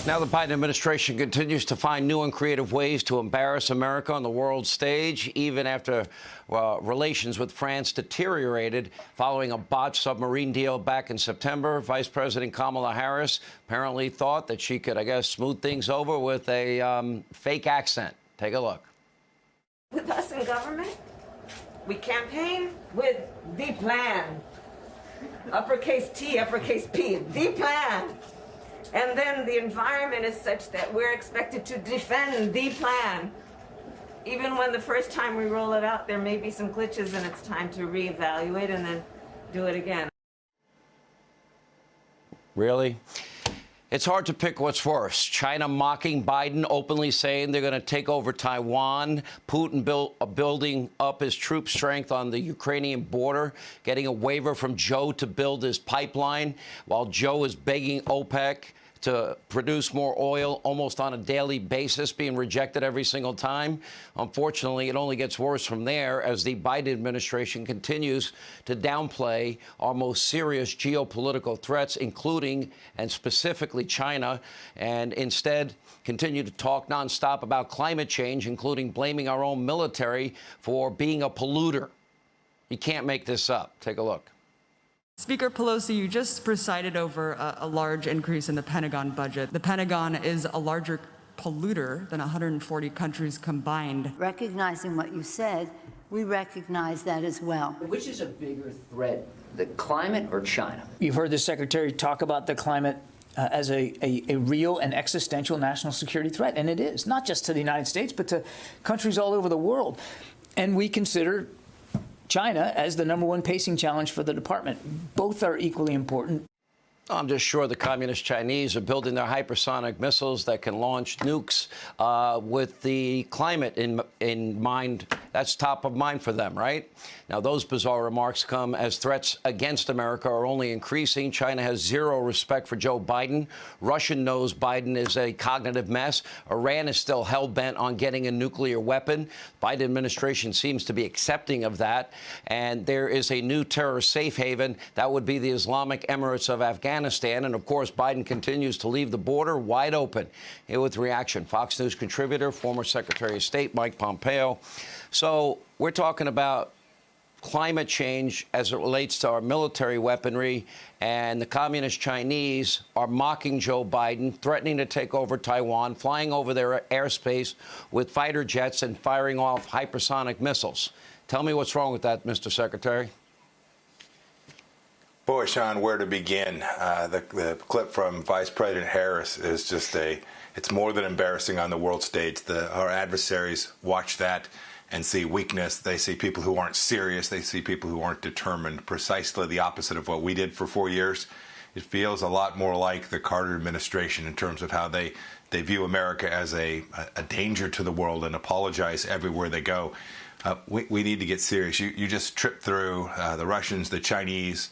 Now the Biden administration continues to find new and creative ways to embarrass America on the world stage, even after relations with France deteriorated following a botched submarine deal back in September. Vice President Kamala Harris apparently thought that she could, I guess, smooth things over with a fake accent. Take a look. With us in government, we campaign with the plan. Uppercase T, uppercase P, the plan. And then the environment is such that we're expected to defend the plan. Even when the first time we roll it out, there may be some glitches and it's time to reevaluate and then do it again. Really? It's hard to pick what's worse. China mocking Biden, openly saying they're going to take over Taiwan. Putin building up his troop strength on the Ukrainian border, getting a waiver from Joe to build his pipeline, while Joe is begging OPEC to produce more oil almost on a daily basis, being rejected every single time. Unfortunately, it only gets worse from there as the Biden administration continues to downplay our most serious geopolitical threats, including and specifically China, and instead continue to talk nonstop about climate change, including blaming our own military for being a polluter. You can't make this up. Take a look. Speaker Pelosi, you just presided over a large increase in the Pentagon budget. The Pentagon is a larger polluter than 140 countries combined. Recognizing what you said, we recognize that as well. Which is a bigger threat, the climate or China? You've heard the Secretary talk about the climate as a real and existential national security threat, and it is, not just to the United States, but to countries all over the world. And we consider China as the #1 pacing challenge for the department. Both are equally important. I'm just sure the communist Chinese are building their hypersonic missiles that can launch nukes with the climate in mind. That's top of mind for them, right? Now, those bizarre remarks come as threats against America are only increasing. China has zero respect for Joe Biden. Russia knows Biden is a cognitive mess. Iran is still hell-bent on getting a nuclear weapon. Biden administration seems to be accepting of that. And there is a new terror safe haven. That would be the Islamic Emirates of Afghanistan. And, of course, Biden continues to leave the border wide open. Here with reaction, Fox News contributor, former Secretary of State Mike Pompeo. So we're talking about climate change as it relates to our military weaponry, and the communist Chinese are mocking Joe Biden, threatening to take over Taiwan, flying over their airspace with fighter jets and firing off hypersonic missiles. Tell me what's wrong with that, Mr. Secretary. Boy, Sean, where to begin? The clip from Vice President Harris is just it's more than embarrassing on the world stage. Our adversaries watch that and see weakness. They see people who aren't serious. They see people who aren't determined. Precisely the opposite of what we did for 4 years. It feels a lot more like the Carter administration in terms of how they view America as a danger to the world and apologize everywhere they go. We need to get serious. You just tripped through the Russians, the Chinese,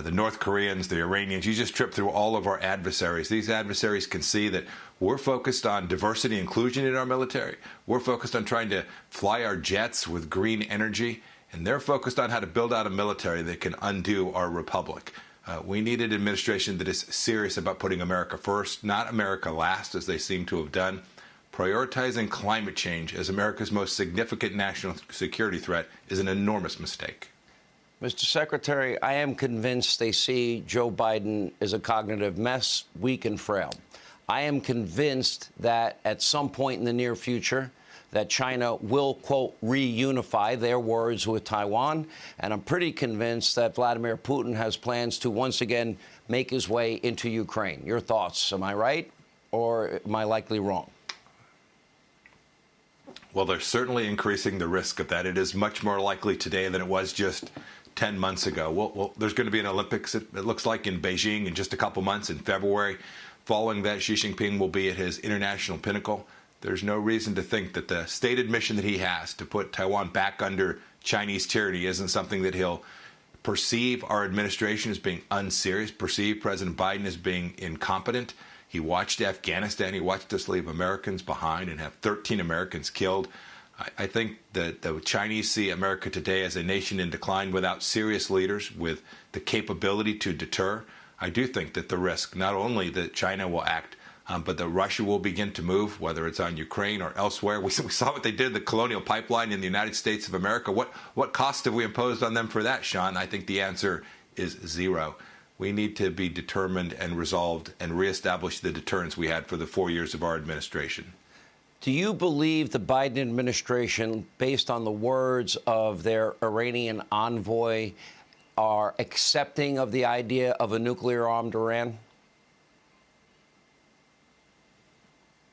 the North Koreans, the Iranians. You just tripped through all of our adversaries. These adversaries can see that we're focused on diversity and inclusion in our military. We're focused on trying to fly our jets with green energy, and they're focused on how to build out a military that can undo our republic. We need an administration that is serious about putting America first, not America last, as they seem to have done. Prioritizing climate change as America's most significant national security threat is an enormous mistake. Mr. Secretary, I am convinced they see Joe Biden as a cognitive mess, weak and frail. I am convinced that at some point in the near future that China will, quote, reunify, their words, with Taiwan. And I'm pretty convinced that Vladimir Putin has plans to once again make his way into Ukraine. Your thoughts? Am I right or am I likely wrong? Well, they're certainly increasing the risk of that. It is much more likely today than it was just 10 months ago. Well, there's going to be an Olympics, it looks like, in Beijing in just a couple months in February. Following that, Xi Jinping will be at his international pinnacle. There's no reason to think that the stated mission that he has to put Taiwan back under Chinese tyranny isn't something that he'll perceive our administration as being unserious, perceive President Biden as being incompetent. He watched Afghanistan. He watched us leave Americans behind and have 13 Americans killed. I think that the Chinese see America today as a nation in decline without serious leaders with the capability to deter. I do think that the risk, not only that China will act but that Russia will begin to move, whether it's on Ukraine or elsewhere. We saw what they did, the Colonial Pipeline in the United States of America. What cost have we imposed on them for that, Sean? I think the answer is zero. We need to be determined and resolved and reestablish the deterrence we had for the 4 years of our administration. Do you believe the Biden administration, based on the words of their Iranian envoy, are accepting of the idea of a nuclear-armed Iran?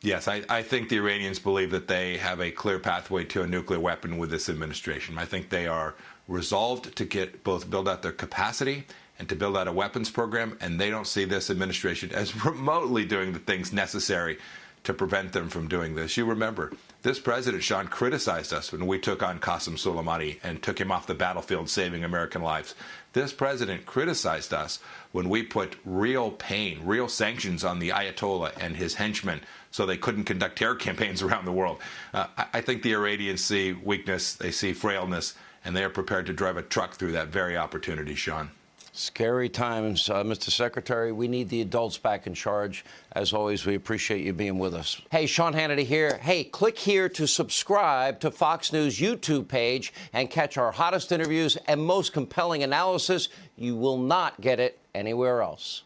Yes, I think the Iranians believe that they have a clear pathway to a nuclear weapon with this administration. I think they are resolved to build out their capacity and to build out a weapons program, and they don't see this administration as remotely doing the things necessary to prevent them from doing this. You remember, this president, Sean, criticized us when we took on Qasem Soleimani and took him off the battlefield, saving American lives. This president criticized us when we put real pain, real sanctions on the Ayatollah and his henchmen so they couldn't conduct terror campaigns around the world. I think the Iranians see weakness, they see frailness, and they are prepared to drive a truck through that very opportunity, Sean. Scary times, Mr. Secretary. We need the adults back in charge. As always, we appreciate you being with us. Hey, Sean Hannity here. Hey, click here to subscribe to Fox News YouTube page and catch our hottest interviews and most compelling analysis. You will not get it anywhere else.